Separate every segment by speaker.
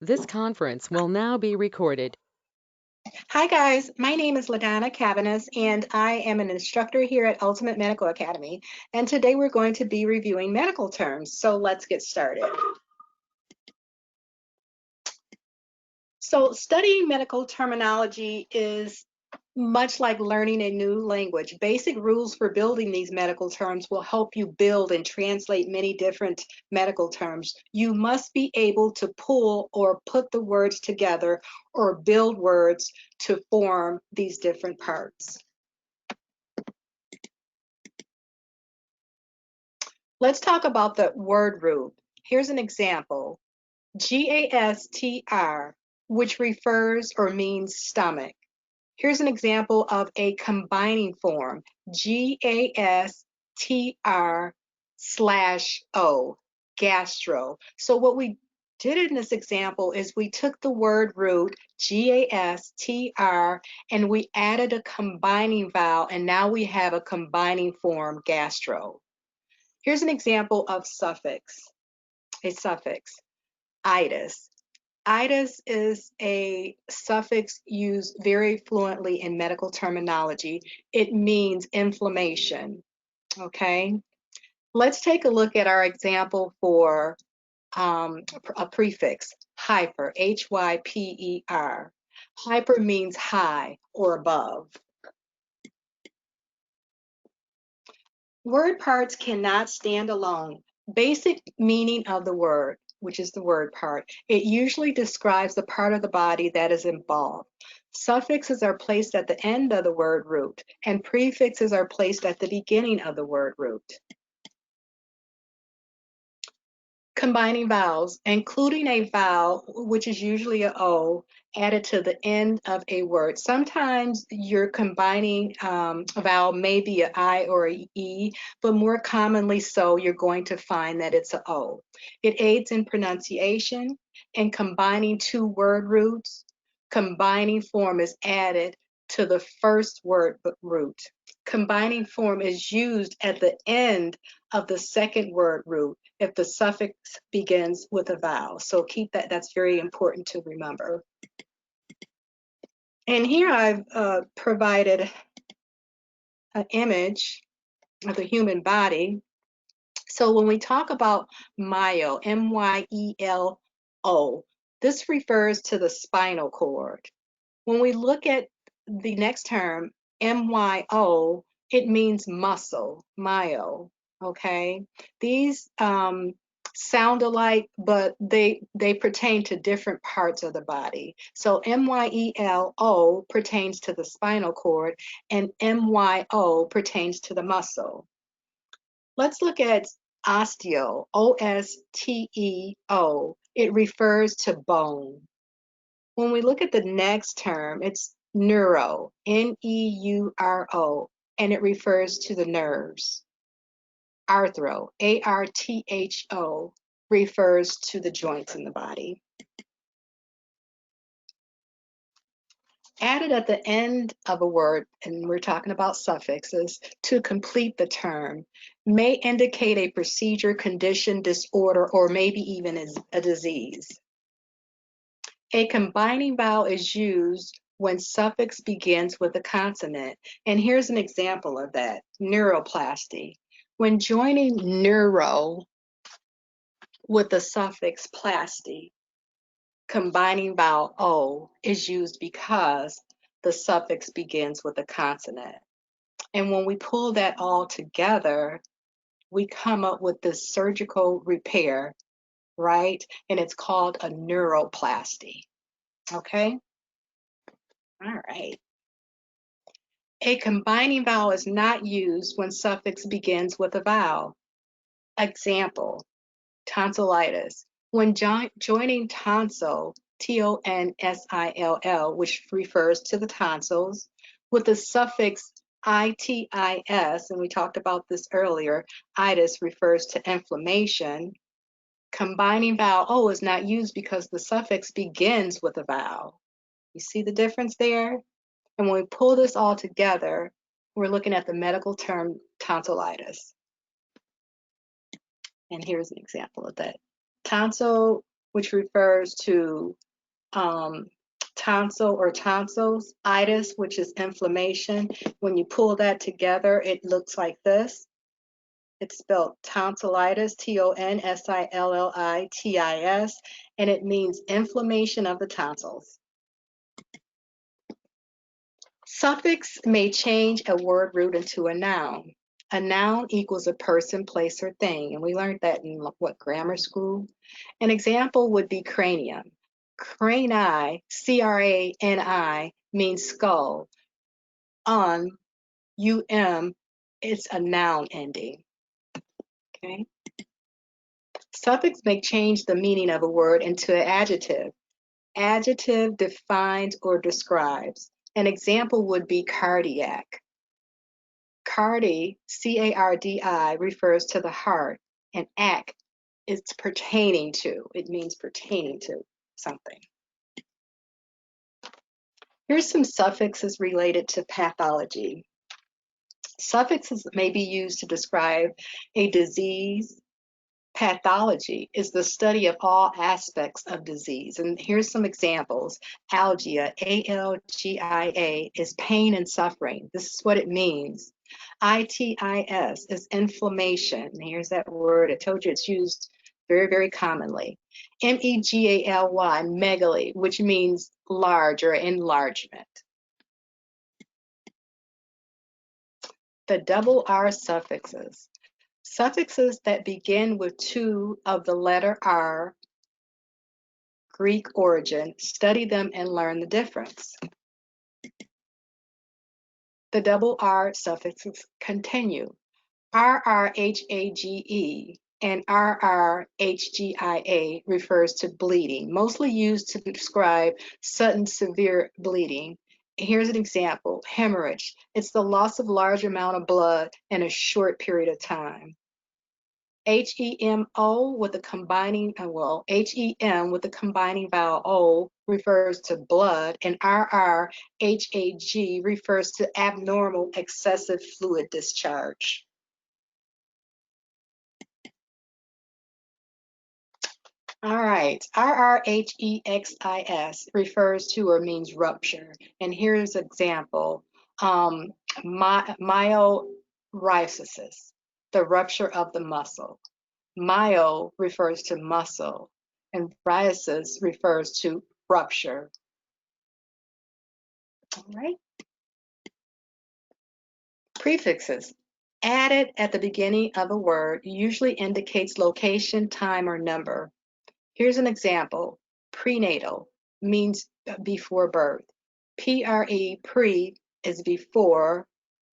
Speaker 1: This conference will now be recorded.
Speaker 2: Hi guys, my name is LaDonna Cavanis and I am an instructor here at Ultimate Medical Academy, and today we're going to be reviewing medical terms. So let's get started. So studying medical terminology is much like learning a new language. Basic rules for building these medical terms will help you build and translate many different medical terms. You must be able to pull or put the words together or build words to form these different parts. Let's talk about the word root. Here's an example. GASTR, which refers or means stomach. Here's an example of a combining form, GASTR/O, gastro. So what we did in this example is we took the word root, GASTR, and we added a combining vowel, and now we have a combining form, gastro. Here's an example of a suffix, itis. Itis is a suffix used very fluently in medical terminology. It means inflammation, okay? Let's take a look at our example for a prefix, hyper, Hyper. Hyper means high or above. Word parts cannot stand alone. Basic meaning of the word, which is the word part, it usually describes the part of the body that is involved. Suffixes are placed at the end of the word root, and prefixes are placed at the beginning of the word root. Combining vowels, including a vowel, which is usually a O, added to the end of a word. Sometimes your combining vowel may be an I or an E, but more commonly so, you're going to find that it's an O. It aids in pronunciation and combining two word roots. Combining form is added to the first word root. Combining form is used at the end of the second word root if the suffix begins with a vowel. So keep that, that's very important to remember. And here I've provided an image of the human body. So when we talk about myo, M-Y-E-L-O, this refers to the spinal cord. When we look at the next term, MYO, it means muscle, myo, okay? These sound alike, but they pertain to different parts of the body. So MYELO pertains to the spinal cord, and MYO pertains to the muscle. Let's look at osteo, O-S-T-E-O. It refers to bone. When we look at the next term, it's neuro, N-E-U-R-O, and it refers to the nerves. Arthro, A-R-T-H-O, refers to the joints in the body. Added at the end of a word, and we're talking about suffixes, to complete the term, may indicate a procedure, condition, disorder, or maybe even a disease. A combining vowel is used when suffix begins with a consonant. And here's an example of that, neuroplasty. When joining neuro with the suffix plasty, combining vowel O is used because the suffix begins with a consonant. And when we pull that all together, we come up with this surgical repair, right? And it's called a neuroplasty, okay? All right. A combining vowel is not used when suffix begins with a vowel. Example, tonsillitis. When joining tonsil, T-O-N-S-I-L-L, which refers to the tonsils, with the suffix itis, and we talked about this earlier, itis refers to inflammation. Combining vowel O is not used because the suffix begins with a vowel. You see the difference there? And when we pull this all together, we're looking at the medical term tonsillitis. And here's an example of that. Tonsil which refers to tonsil or tonsils, itis, which is inflammation. When you pull that together, it looks like this. It's spelled tonsillitis, Tonsillitis, and it means inflammation of the tonsils. Suffix may change a word root into a noun. A noun equals a person, place, or thing, and we learned that in what, grammar school? An example would be cranium. Crani, C-R-A-N-I, means skull. U-M, it's a noun ending. Okay. Suffix may change the meaning of a word into an adjective. Adjective defines or describes. An example would be cardiac. Cardi, C-A-R-D-I, refers to the heart, and act is pertaining to. It means pertaining to something. Here's some suffixes related to pathology. Suffixes may be used to describe a disease. Pathology is the study of all aspects of disease. And here's some examples. Algia, A-L-G-I-A, is pain and suffering. This is what it means. Itis is inflammation. Here's that word. I told you it's used very, very commonly. M-E-G-A-L-Y, megaly, which means large or enlargement. The double R suffixes. Suffixes that begin with two of the letter R, Greek origin, study them and learn the difference. The double R suffixes continue. RRHAGE and RRHGIA refers to bleeding, mostly used to describe sudden severe bleeding. Here's an example, hemorrhage. It's the loss of large amount of blood in a short period of time. HEMO with the combining, HEM with the combining vowel O refers to blood, and RRHAG refers to abnormal excessive fluid discharge. All right, RRHEXIS refers to or means rupture. And here's an example, myositis, the rupture of the muscle. Myo refers to muscle, and rhiasis refers to rupture. All right. Prefixes. Added at the beginning of a word usually indicates location, time, or number. Here's an example. Prenatal means before birth. Pre, pre is before.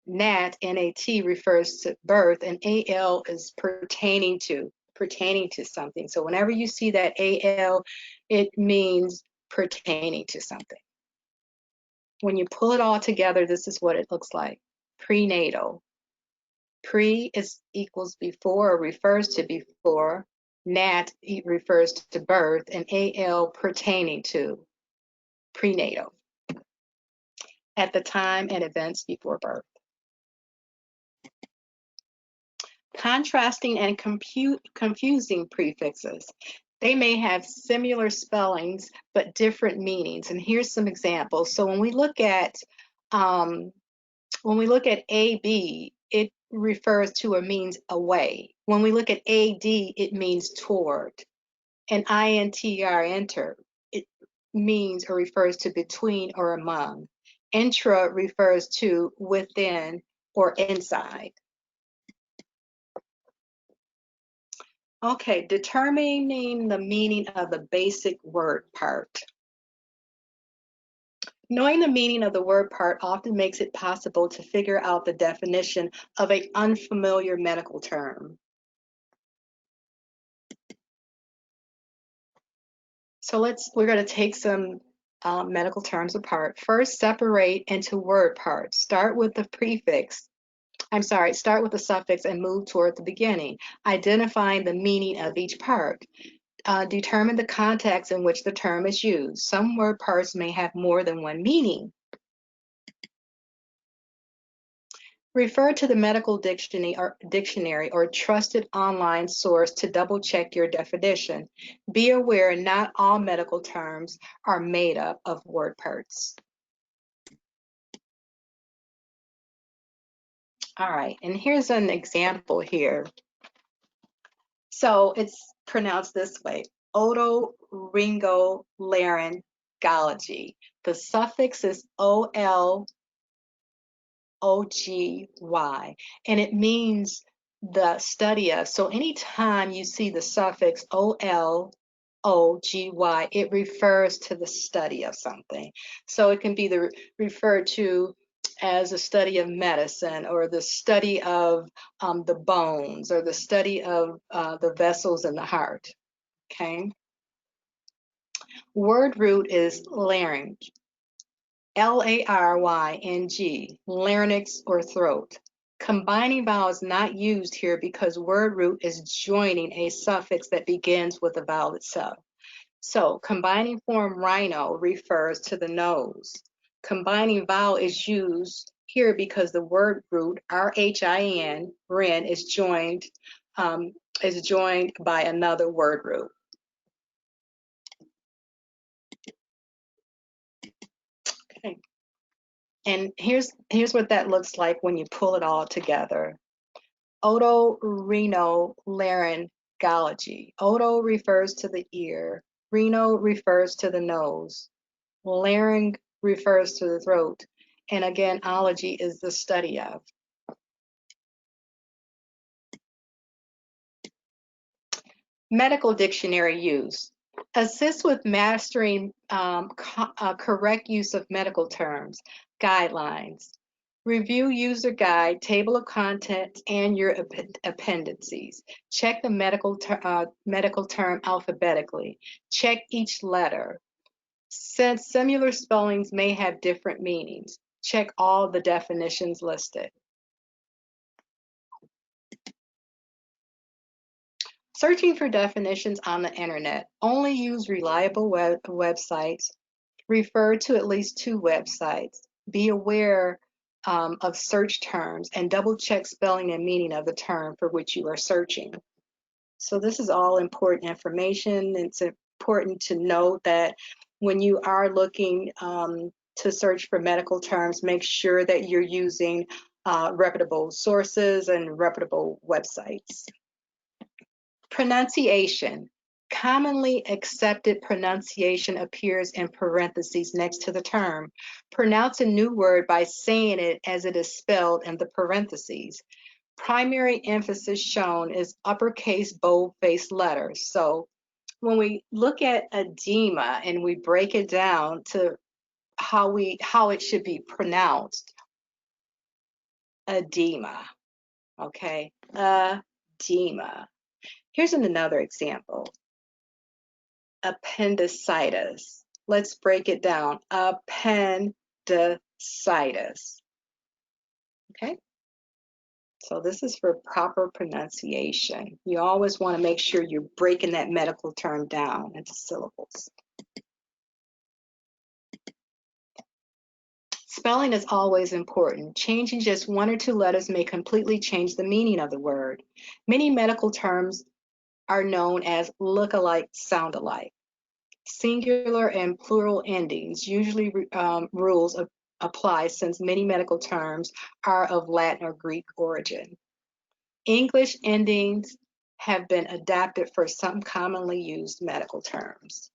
Speaker 2: Nat, N-A-T, refers to birth, and A-L is pertaining to something. So whenever you see that A-L, it means pertaining to something. When you pull it all together, this is what it looks like. Prenatal. Pre is equals before or refers to before. Nat refers to birth, and AL pertaining to prenatal. At the time and events before birth. Contrasting and confusing prefixes. They may have similar spellings but different meanings. And here's some examples. So when we look at AB, it refers to or means away. When we look at AD, it means toward. And INTR, enter, it means or refers to between or among. Intra refers to within or inside. Okay, determining the meaning of the basic word part. Knowing the meaning of the word part often makes it possible to figure out the definition of an unfamiliar medical term. So we're going to take some medical terms apart. First, separate into word parts. Start with the suffix and move toward the beginning, identifying the meaning of each part. Determine the context in which the term is used. Some word parts may have more than one meaning. Refer to the medical dictionary or trusted online source to double check your definition. Be aware not all medical terms are made up of word parts. All right, and here's an example here. So it's pronounced this way: otorhinolaryngology. The suffix is OL OGY, and it means the study of. So anytime you see the suffix OL OGY, it refers to the study of something. So it can be referred to as a study of medicine, or the study of the bones, or the study of the vessels in the heart. Okay. Word root is larynx. Laryng, larynx or throat. Combining vowel is not used here because word root is joining a suffix that begins with the vowel itself. So combining form rhino refers to the nose. Combining vowel is used here because the word root rhin, rin, is joined by another word root. Okay. And here's what that looks like when you pull it all together. Otorhinolaryngology. Oto refers to the ear. Rhino refers to the nose. Larynx refers to the throat. And again, ology is the study of. Medical dictionary use. Assist with mastering correct use of medical terms. Guidelines. Review user guide, table of contents, and your appendices. Check the medical term alphabetically. Check each letter. Since similar spellings may have different meanings, check all the definitions listed. Searching for definitions on the internet. Only use reliable websites. Refer to at least 2 websites. Be aware of search terms and double check spelling and meaning of the term for which you are searching. So this is all important information. It's important to note that when you are looking to search for medical terms, make sure that you're using reputable sources and reputable websites. Pronunciation. Commonly accepted pronunciation appears in parentheses next to the term. Pronounce a new word by saying it as it is spelled in the parentheses. Primary emphasis shown is uppercase bold-faced letters. So when we look at edema and we break it down to how it should be pronounced, edema, okay, edema. Here's another example. Appendicitis. Let's break it down. Appendicitis. Okay? So this is for proper pronunciation. You always want to make sure you're breaking that medical term down into syllables. Spelling is always important. Changing just 1 or 2 letters may completely change the meaning of the word. Many medical terms are known as look-alike, sound-alike. Singular and plural endings usually rules apply since many medical terms are of Latin or Greek origin. English endings have been adapted for some commonly used medical terms.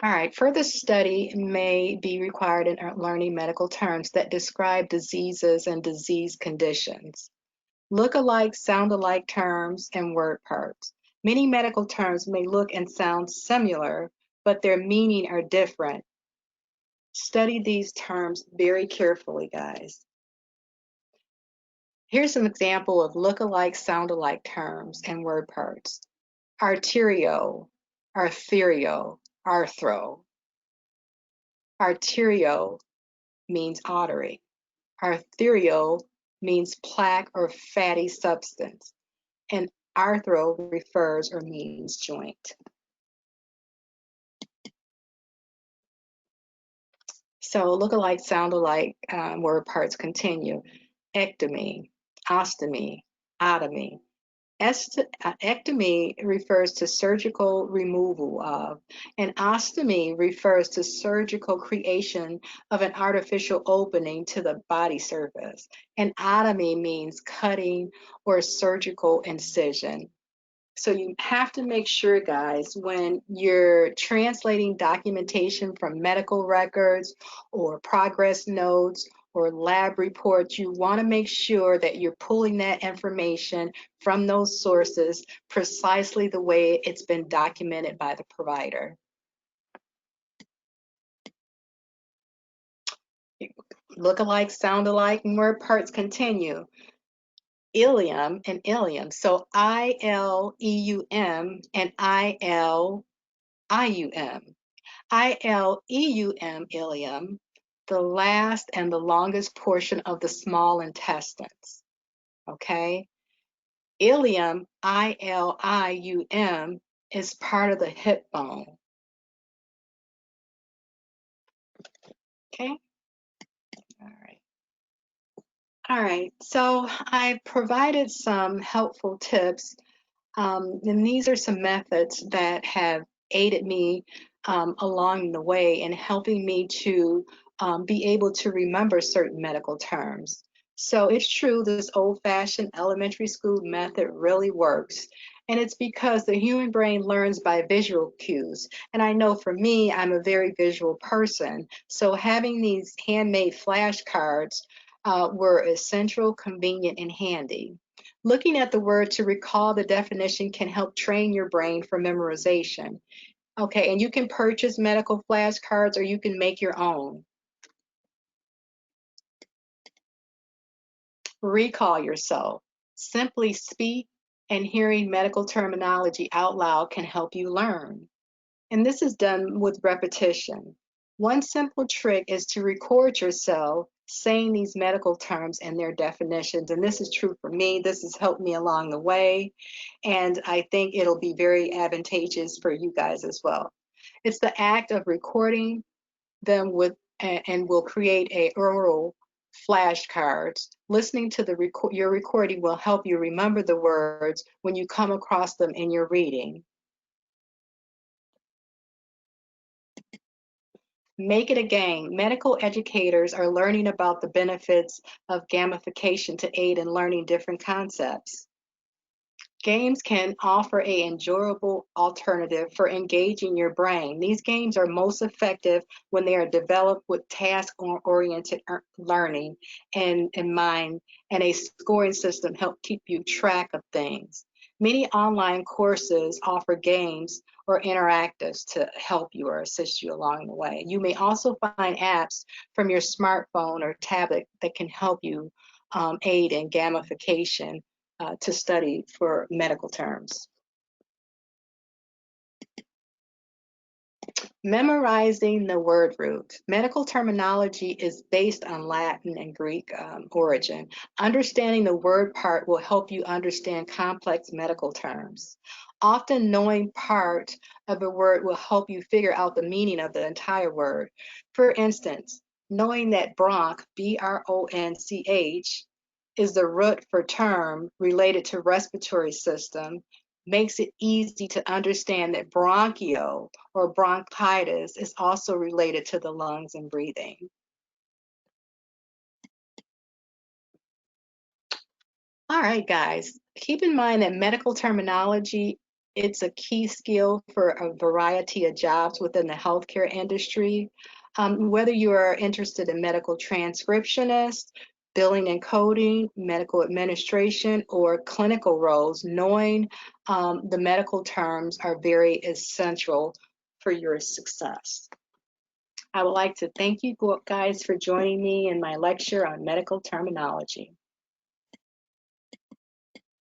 Speaker 2: All right, further study may be required in learning medical terms that describe diseases and disease conditions. Look-alike, sound-alike terms and word parts. Many medical terms may look and sound similar, but their meaning are different. Study these terms very carefully, guys. Here's an example of look-alike, sound-alike terms and word parts. Arterio, arterio, arthro. Arterio means artery. Arterial means plaque or fatty substance. And arthro refers or means joint. So look-alike, sound-alike word parts continue. Ectomy, ostomy, otomy. Ectomy refers to surgical removal of, and ostomy refers to surgical creation of an artificial opening to the body surface. And otomy means cutting or surgical incision. So you have to make sure, guys, when you're translating documentation from medical records or progress notes or lab reports, you want to make sure that you're pulling that information from those sources precisely the way it's been documented by the provider. Look alike, sound alike, and word parts continue. Ileum and ileum. So I-L-E-U-M and I-L-I-U-M. I-L-E-U-M, ileum, the last and the longest portion of the small intestines. Okay? Ileum, I-L-I-U-M, is part of the hip bone. Okay? All right. All right. So I've provided some helpful tips. And these are some methods that have aided me along the way in helping me to be able to remember certain medical terms. So it's true, this old-fashioned elementary school method really works. And it's because the human brain learns by visual cues. And I know for me, I'm a very visual person. So having these handmade flashcards were essential, convenient, and handy. Looking at the word to recall the definition can help train your brain for memorization. Okay, and you can purchase medical flashcards or you can make your own. Recall yourself. Simply speak and hearing medical terminology out loud can help you learn. And this is done with repetition. One simple trick is to record yourself saying these medical terms and their definitions. And this is true for me. This has helped me along the way. And I think it'll be very advantageous for you guys as well. It's the act of recording them with, and will create a oral flashcards. Listening to your recording will help you remember the words when you come across them in your reading. Make it a game. Medical educators are learning about the benefits of gamification to aid in learning different concepts. Games can offer an enjoyable alternative for engaging your brain. These games are most effective when they are developed with task-oriented learning in mind, and a scoring system helps keep you track of things. Many online courses offer games or interactives to help you or assist you along the way. You may also find apps from your smartphone or tablet that can help you aid in gamification to study for medical terms. Memorizing the word root. Medical terminology is based on Latin and Greek origin. Understanding the word part will help you understand complex medical terms. Often knowing part of a word will help you figure out the meaning of the entire word. For instance, knowing that bronch, B-R-O-N-C-H, is the root for term related to respiratory system makes it easy to understand that bronchio or bronchitis is also related to the lungs and breathing. All right, guys, keep in mind that medical terminology, it's a key skill for a variety of jobs within the healthcare industry. Whether you are interested in medical transcriptionist, billing and coding, medical administration, or clinical roles, knowing the medical terms are very essential for your success. I would like to thank you guys for joining me in my lecture on medical terminology.